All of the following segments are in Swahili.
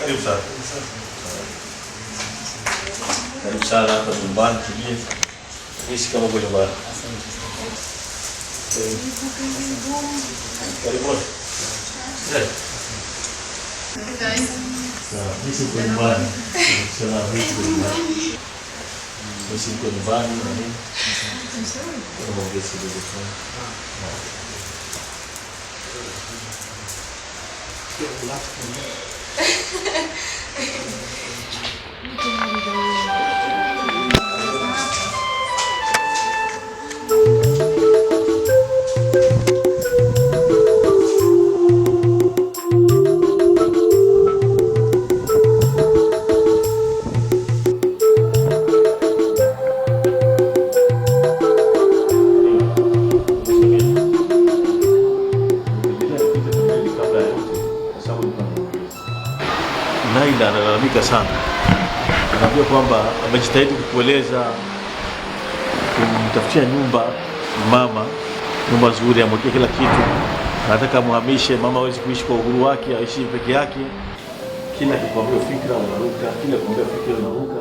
Karibu sana. Karibu sana hapa nyumbani tujie. Ishi kama kwa nyumbani. Karibu. Ishi kwa nyumbani. Sana vipi kwa nyumbani. Ishi kwa nyumbani na nini? Kama ungesi kidogo tu. Naila analalamika sana, anajua kwamba amejitahidi kukueleza kumtafutia nyumba mama, nyumba nzuri, amwekee kila kitu, anataka amhamishe mama hawezi kuishi kwa uhuru wake, aishi peke yake. Kila kikwambia fikra unaruka, kila kikwambia fikra unaruka,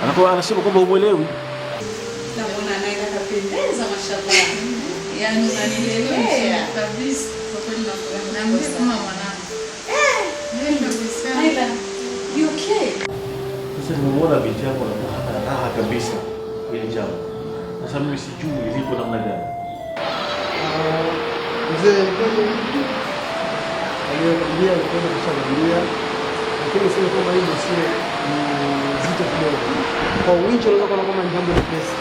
anakuwa anasema kwamba umuelewi. Naona Naila kapendeza, mashallah, yaani unanielewa kabisa kwa kweli, na mimi kama mwanangu Naila, you okay? Sasa nimeona binti yangu ana raha kabisa kwenye jambo. Sasa mimi sijui ilipo namna gani. Mzee aliyokuambia kwenda kushangilia, lakini sio kama hilo sio zito kidogo. Kwa wingi unaweza kuona kama jambo la pesa,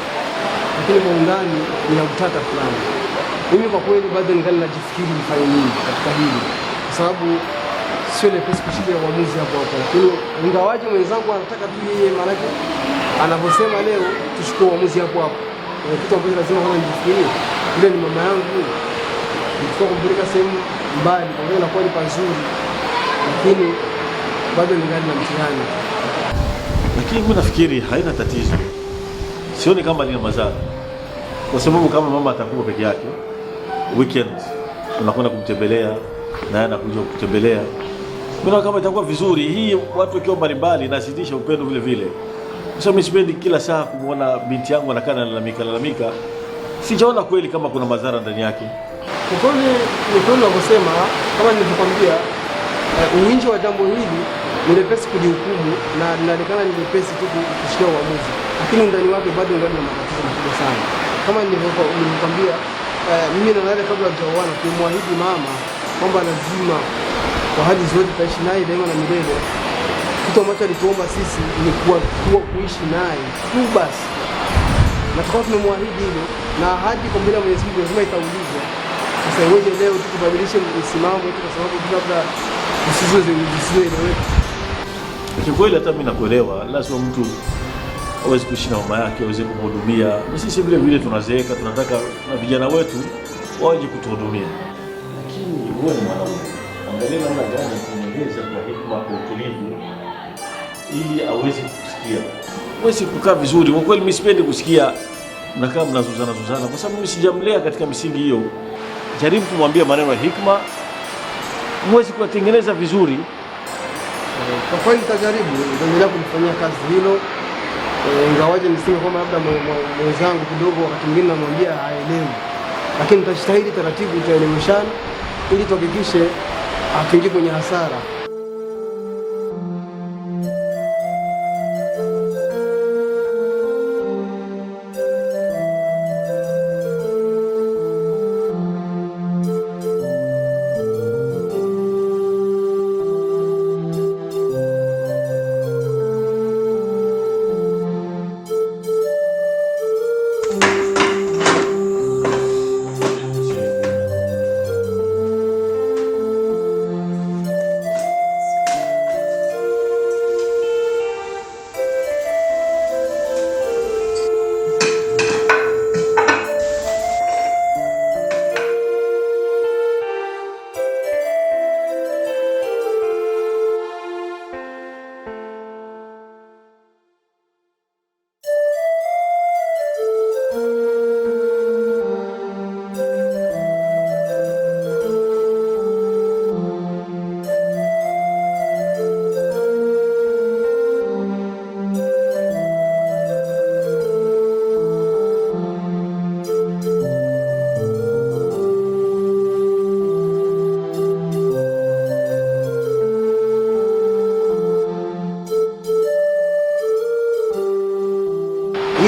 lakini kwa undani lina utata fulani. Mimi kwa kweli bado ningali najifikiri nifanye nini katika hili, kwa sababu sio lepesi kushikia uamuzi hapo hapo, lakini ingawaje mwenzangu anataka tu yeye, maana yake anaposema leo tuchukue uamuzi hapo hapo, kitu ambacho lazima kwanza nijifikirie. Ile ni mama yangu, nilikuwa kumpeleka sehemu mbali, kwa hiyo inakuwa ni pazuri, lakini bado ningali na mtihani. Lakini mimi nafikiri haina tatizo, sioni kama lina madhara, kwa sababu kama mama atakuwa peke yake, weekend unakwenda kumtembelea na anakuja kutembelea, mimi kama itakuwa vizuri. Hii watu wakiwa mbalimbali inazidisha upendo vile vile. Sasa mimi sipendi kila saa kumuona binti yangu anakaa analalamika. Sijaona kweli kama kuna madhara ndani yake. Kwa kweli ni kweli unavyosema, kama nilivyokuambia, uwinji wa jambo hili ni lepesi kujihukumu na linaonekana ni lepesi tu kushikia uamuzi, lakini ndani wake bado ngali na matatizo makubwa sana. Kama nilivyokuambia, mimi na Naila kabla hatujaoana kumwahidi mama kwamba lazima kwa hali zote tutaishi naye daima na milele. Kitu ambacho alituomba sisi ni kuishi naye tu basi, na tukao tumemwahidi hilo, na ahadi kwa mbele ya Mwenyezi Mungu lazima itaulizwa. Sasa iweje leo tukubadilishe msimamo wetu kwa sababu labda usizoeleweka? Kikweli hata mimi nakuelewa, lazima mtu aweze kuishi na mama yake, aweze kumhudumia. Na sisi vile vile tunazeeka, tunataka na vijana wetu waje kutuhudumia. Lakini wewe ni mwanaume, angalia namna gani kumweleza kwa hekima, kwa utulivu, ili aweze kusikia. Wewe kukaa vizuri. Kwa kweli mimi sipendi kusikia mnakaa mnazozana, kwa sababu mimi sijamlea katika misingi hiyo. Jaribu kumwambia maneno ya hikma, mwezi kutengeneza vizuri. Kwa kweli nitajaribu, nitaendelea kumfanyia kazi hilo. Ingawaje niseme kwamba labda mwenzangu kidogo wakati mwingine namwambia haelewi, lakini nitajitahidi taratibu, tutaelimishana ili tuhakikishe hatuingii kwenye hasara.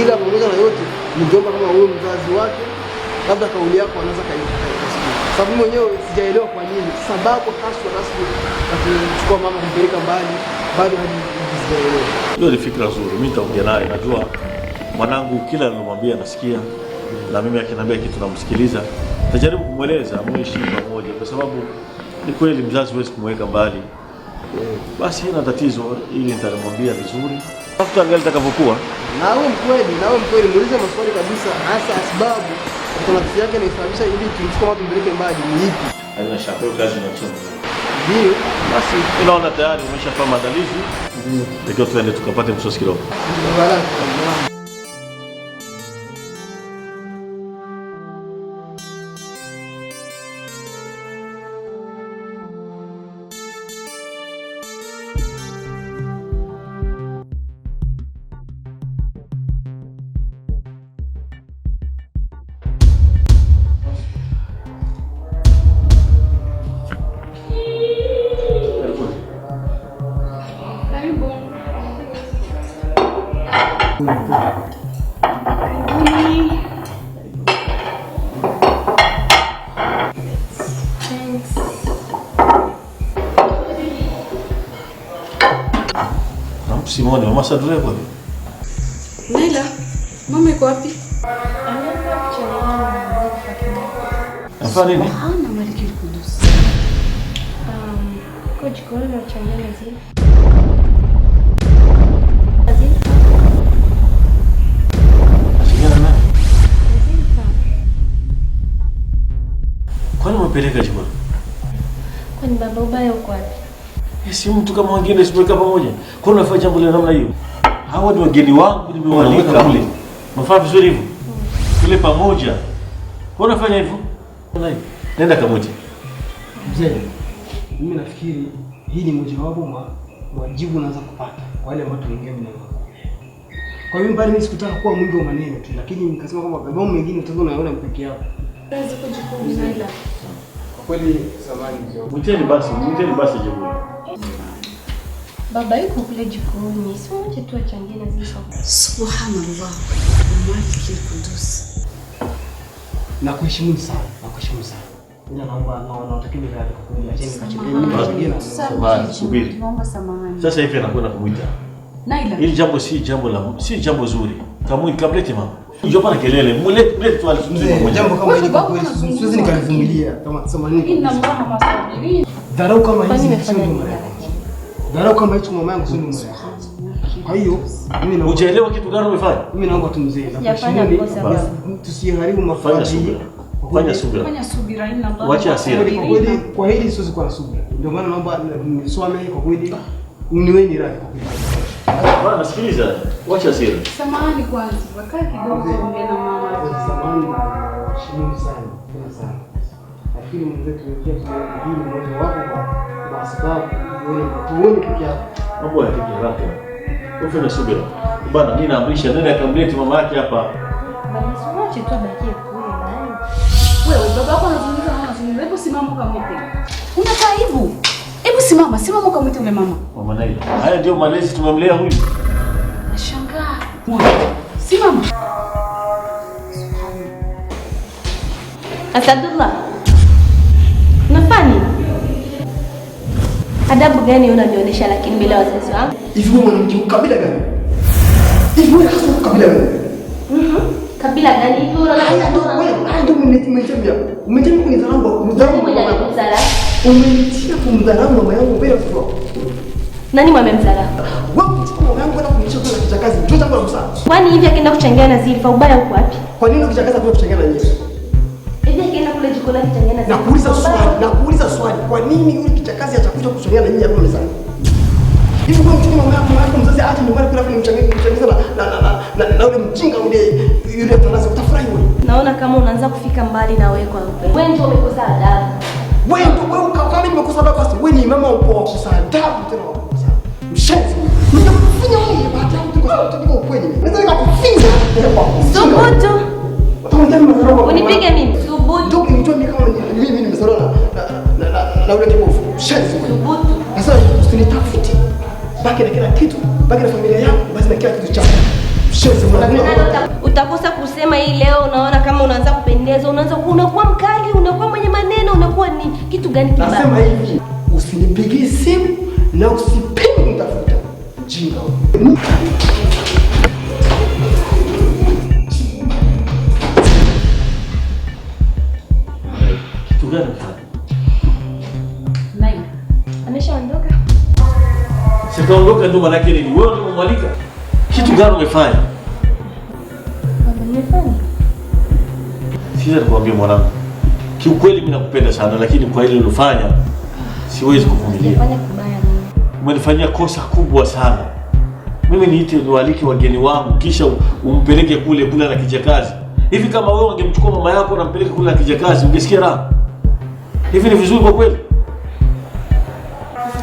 ila pamoja na yote ningeomba kama wewe mzazi wake, labda kauli yako anaweza kaisikia, sababu mimi mwenyewe sijaelewa kwa nini sababu haswa rasmi kuchukua mama kumpeleka mbali bado hadi sijaelewa. Hiyo ni fikra nzuri, mimi nitaongea naye. Najua mwanangu kila anamwambia nasikia, na mimi akiniambia kitu namsikiliza. Nitajaribu kumweleza muishi pamoja, kwa sababu ni kweli mzazi huwezi kumweka mbali. Basi hina tatizo, ili nitamwambia vizuri. Tafuta angalia itakavyokuwa. Na wewe mkweli muulize maswali kabisa, hasa sababu kwa nafsi yake inasababisha ili tumchukue watu mbeleke mbali ni ipi? Haina shaka hiyo kazi inachoma. Ndio, basi inaona tayari umeshafanya maandalizi. Ndio tuende tukapate msosi kidogo. Simone, mama Sadure kwa nini? Naila, mama yuko wapi? Afanye nini? Hana Maliki Kudus. Coach kwa nini unachanganya zile? Shigana na. Kwani umepeleka juma? Kwani baba ubaya uko wapi? Si mtu kama wengine sipoweka pamoja. Kwa nini unafanya jambo la namna hiyo? Hawa ni wageni wangu nimewalika kule. Mafaa vizuri hivyo. Kule pamoja. Kwa nini unafanya hivyo? Nenda kamoja. Mzee, mimi nafikiri hii ni mojawapo wajibu unaanza kupata kwa wale ambao tunaongea mimi. Kwa hiyo mbali mimi sikutaka kuwa mwingi wa maneno tu, lakini nikasema kama baba mwingine utaona unaona mpeke yako. Kazi kujikubali Naila. Kwa kweli samani mzee. Mwiteni basi jibu. Baba yuko kule jikoni. Si mwache tu achangie na zile. Subhanallah. Maliki Kudus. Nakuheshimu sana. Ila naomba nataka nilale kwa kweli. Acheni kacheni. Subiri. Naomba samahani. Sasa hivi anakwenda kumuita. Naila. Hili jambo si jambo zuri. Kamlete mama. Njoo pana kelele. Mlete tu alizungumzie pamoja. Jambo kama hili kwa kweli siwezi nikalivumilia kama sema nini. Inna Allaha masabirin. Dharau kama hizi sio mama yako. Dharau kama hicho mama yangu sio mama yako. Kwa hiyo mimi naomba hujaelewa kitu gani umefanya? Mimi naomba tumzee na kuheshimiana. Tusiharibu mafadhi. Fanya subira. Inna Allaha. Wacha hasira. Kwa kweli kwa hili siwezi kuwa na subira. Ndio maana naomba niswame kwa kweli. Niweni radhi kwa kweli. Bwana sikiliza. Wacha hasira. Samahani kwanza. Wakaa kidogo ongea na mama. Samahani shimoni sana. Sana. Lakini mzee tuwekea hii mmoja wapo kwa sababu tuone peke yako. Mambo ya tiki haraka. Ufanye subira. Bwana mimi naamrisha nenda akamlete mama yake hapa. Baba si mwache tu abakie kule naye. Wewe baba wako anazungumza mama anazungumza. Hebu simama ukamwite. Unakaa hivyo. Hebu simama ukamwite yule mama. Mama Naila. Haya ndio malezi tumemlea huyu. Nashangaa. Simama. Asadullah. Nafani. Adabu gani unanionyesha lakini bila wazazi wangu? Hivi wewe mwanamke kabila gani? Hivi wewe hasa kabila gani? Kabila gani hivi wewe? Ndio umetemea. Umetemea kwenye dharau, mdharau mama yangu. Umenitia kumdharau mama yangu mbele ya watu. Nani mwamemdharau? Wewe mchukua mama yangu na kumlisha kwa kichakazi. Njoo tangu msana. Kwani hivi akienda kuchangia na Zilfa ubaya uko wapi? Kwa nini ukichakaza kwa kuchangia na yeye? Hivi akienda kule jikoni kuchangia na Zilfa. Nakuuliza swali. Kwa nini yule kichakazi atakuja kuchangia na nyinyi hapo mezani? Hivi kwa mchukua mama yako mzazi aje nyumbani kula kumchangiza na yule mjinga yule tanasi utafurahi wewe. Naona kama unaanza kufika mbali na wewe kwa upendo. Wewe ndio umekosa adabu. Wewe kama mimi nimekosa adabu basi wewe ni mama wa kukosa adabu tena wa kukosa. Mshenzi. Nitakufinya wewe baada ya kutoka ukweli. Naweza nikakufinya kwa Subutu. Utaongea mimi. Unipige mimi. Subutu. Ndio unitoa mimi kama mimi nimezaliwa na yule kibofu. Mshenzi wewe. Subutu. Sasa usinitafuti. Baki na kila kitu, baki na familia yako, basi na kila kitu chako. Utakosa kusema hii leo. Unaona kama unaanza kupendeza, unakuwa mkali, unakuwa mwenye maneno, unakuwa ni kitu gani kibaya? Nasema hivi, usinipigie simu na usipende kutafuta jinga. Kitu gani? Naina. Ameshaondoka. Sikaondoka ndo maana yake nini? Wewe ndio umemwalika. Kitu gani umefanya? Nimefanya. Sasa nikwambie mwanangu. Kiukweli mimi nakupenda sana lakini kwa ile ulilofanya siwezi kuvumilia. Nimefanya kubaya mimi. Umenifanyia kosa kubwa sana. Mimi niite niwalike wageni wangu kisha umpeleke kule na kijakazi. Hivi kama wewe ungemchukua mama yako na mpeleke kule na kijakazi ungesikia raha? Hivi ni vizuri kwa kweli?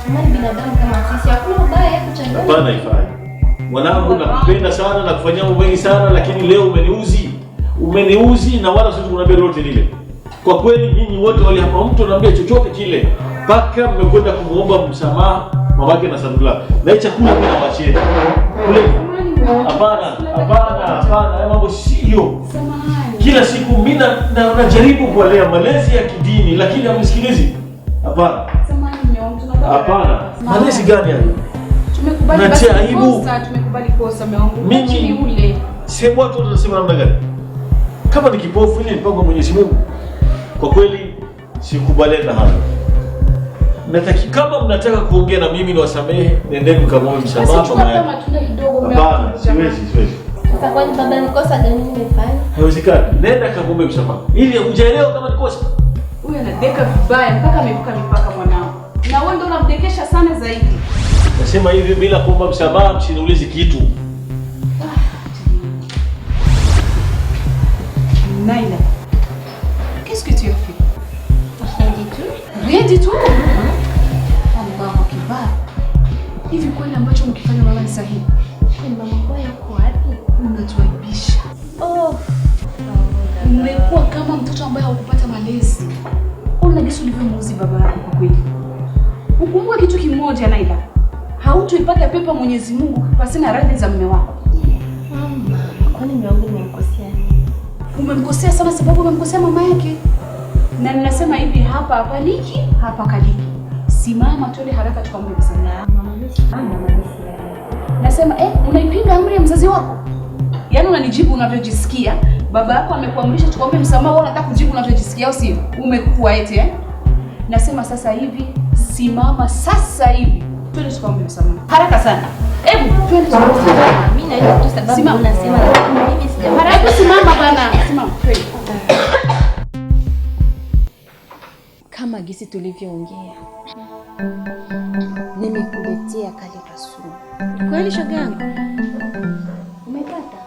Mimi binadamu kama sisi hakuna ubaya kuchanganya. Hapana ifanye. Mwanangu nakupenda sana na kufanyia mambo mengi sana lakini leo umeniuzi. Umeniuzi na wala siwezi kunaambia lolote lile. Kwa kweli nyinyi wote wale hapa mtu anaambia chochote kile mpaka mmekwenda kumuomba msamaha mamake na Sadula. Na hicho chakula mimi nawacheni. Kule. Hapana. Haya mambo sio. Kila siku mimi najaribu kuwalea malezi ya kidini lakini hamnisikilizi. Hapana. Hapana. Malezi gani hayo? Tumekubali basi kosa, tumekubali kosa mwanangu. Mimi ule. Sema watu wanasema namna gani? Kama ni kipofu ile mpango wa Mwenyezi Mungu. Kwa kweli sikubaliana na hayo. Kama mnataka kuongea na mimi niwasamehe, nendeni mkamwombe msamaha mama yangu. Hapana, siwezi. Sasa kwani baba ni kosa gani nimefanya? Haiwezekani. Nenda kamwombe msamaha. Ili hujaelewa kama ni kosa. Huyu anadeka vibaya mpaka amevuka mipaka mwanao. Na wewe ndio unamdekesha sana zaidi. Nasema hivi bila kuomba msamaha msiniulize kitu. Naila. Qu'est-ce que tu as fait? Rien du tout. Allah akbar. Hivi kweli ambacho mkifanya mama ni sahihi? Kwani mama kwa yuko wapi? Unatuaibisha. Umekuwa kama mtoto ambaye haukupata malezi. Ona jinsi ulivyomuuzi baba yako kwa kweli. Ukumbuka kitu kimoja Naila. Hautoipata pepo Mwenyezi Mungu pasi na radhi za mume wako. Mama, kwani mume wangu nimemkosea nini? Umemkosea sana sababu umemkosea mama yake. Na ninasema hivi hapa kaliki. Simama twende haraka tukamwombe msamaha. Nasema unaipinga amri ya mzazi wako? Yaani unanijibu unavyojisikia. Baba yako amekuamrisha tukamwombe msamaha, wewe unataka kujibu unavyojisikia au sio? Umekuwa eti Nasema sasa hivi, simama sasa hivi. Twende tukamwombe msamaha. Haraka sana. Hebu twende tukamwombe msamaha. Mimi naenda tu sababu unasema mimi sijamwona. Haraka simama bana. Simama twende. Kama gisi tulivyoongea. Nimekuletea kale kasuru. Kweli shoga yangu? Umepata?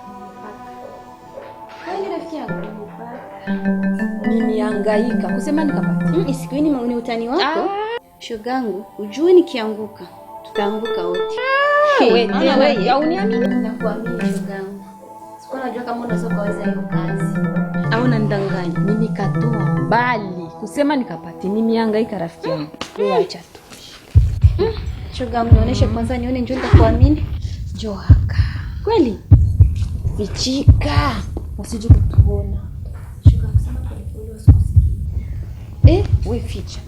Kweli rafiki yangu umepata? Nimehangaika kusema nikapata. Siku hii ni utani wako? Shoga yangu, ujue nikianguka tutaanguka wote. Wewe au niamini? Nakuamini shoga yangu. Sikuwa najua kama unaweza kuweza hiyo kazi. Au unanidanganya? Mimi katoa mbali kusema nikapati. Nimehangaika rafiki yangu. Wewe acha tu. Shoga yangu, nionyeshe kwanza nione njoo nitakuamini. Njoo haka. Kweli? Vichika. Usije kutuona. Shoga yangu, sema kwa kweli usikusikie. Wewe ficha.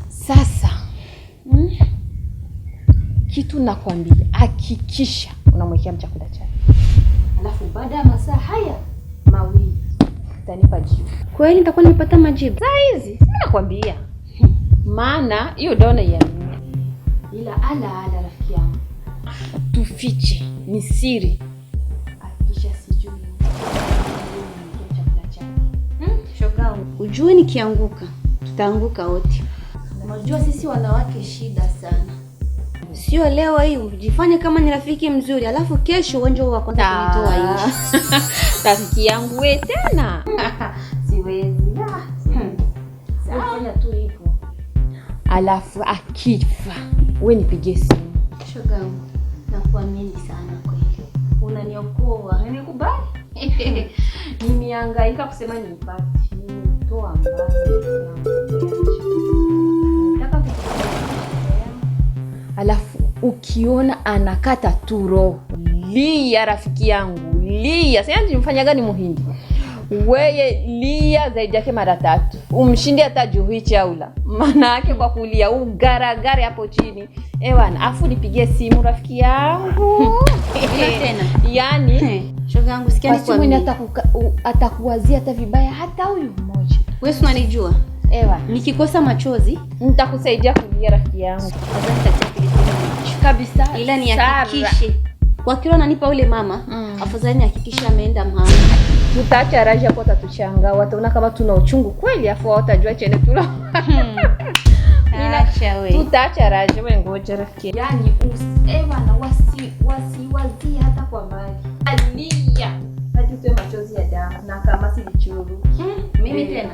Sasa. Kitu nakwambia, hakikisha unamwekea chakula chake. Alafu baada ya masaa haya mawili utanipa jibu. Kweli nitakuwa nimepata majibu. Saa hizi mimi nakwambia. Maana hiyo dona ya ila ala rafiki yangu. Tufiche, ni siri. Hakikisha sijui. Chakula chake. Shoga yangu, ujue nikianguka tutaanguka wote. Unajua sisi wanawake shida sana. Sio leo hii ujifanye kama ni rafiki mzuri, alafu kesho uende wa kwanza kunitoa hivi. Rafiki yangu wewe tena. Siwezi. Fanya tu hivyo. Alafu akifa wewe nipigie simu. Shoga yangu, nakuamini sana kweli. Unaniokoa. Nimekubali. Nimehangaika kusema nipate. Nimetoa mbali. Alafu ukiona anakata tu roho, lia rafiki yangu, lia. Sasa nimfanya gani muhindi? Wewe lia zaidi yake mara 3. Umshinde hata Juhichi aula. Maana yake kwa kulia ugaragare hapo chini. Bwana, afu nipigie simu rafiki yangu. Tena. Yaani shoga yangu sikia nikwambie. Atakuwazia hata vibaya hata huyu mmoja. Wewe si unanijua? Nikikosa machozi nitakusaidia kulia rafiki yangu. Kabisa. Ila nihakikishe kwa kilo ananipa ule mama, afadhali nihakikishe ameenda mahali. Tutaacha Raja hapo, atatuchanga. Wataona kama tuna uchungu kweli, afu watajua chene tula. Acha wewe. Tutaacha Raja, wewe ngoja rafiki. Yaani na wasi hata kwa mbali. Alia. Hadi tuwe machozi ya damu na kama si vichuru. Mimi tena.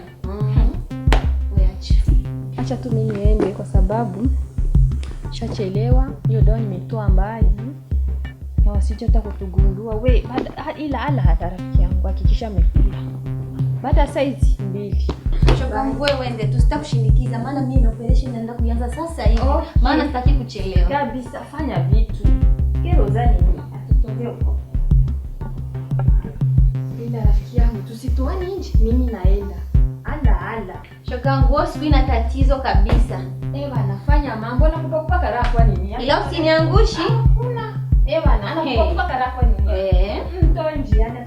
Acha tu mimi niende kwa sababu shachelewa. Hiyo dawa nimetoa mbali. Na wasije hata kutugundua. We, ila hata rafiki yangu hakikisha amekula. Baada saa hizi 2. Shoga yangu wewe ende tusitakushindikiza maana mimi na operation naenda kuanza sasa hivi. Maana sitaki kuchelewa. Kabisa, fanya vitu. Kero zani ni atutongea huko. Ila rafiki yangu tusitoane nje. Mimi naenda. Ala. Shoga yangu wewe sina tatizo kabisa. Nafanya mambo na kupaka raha kwa nini? Ila usiniangushi. Hakuna. Bana, anakupa raha kwa nini? Mtoe njiani.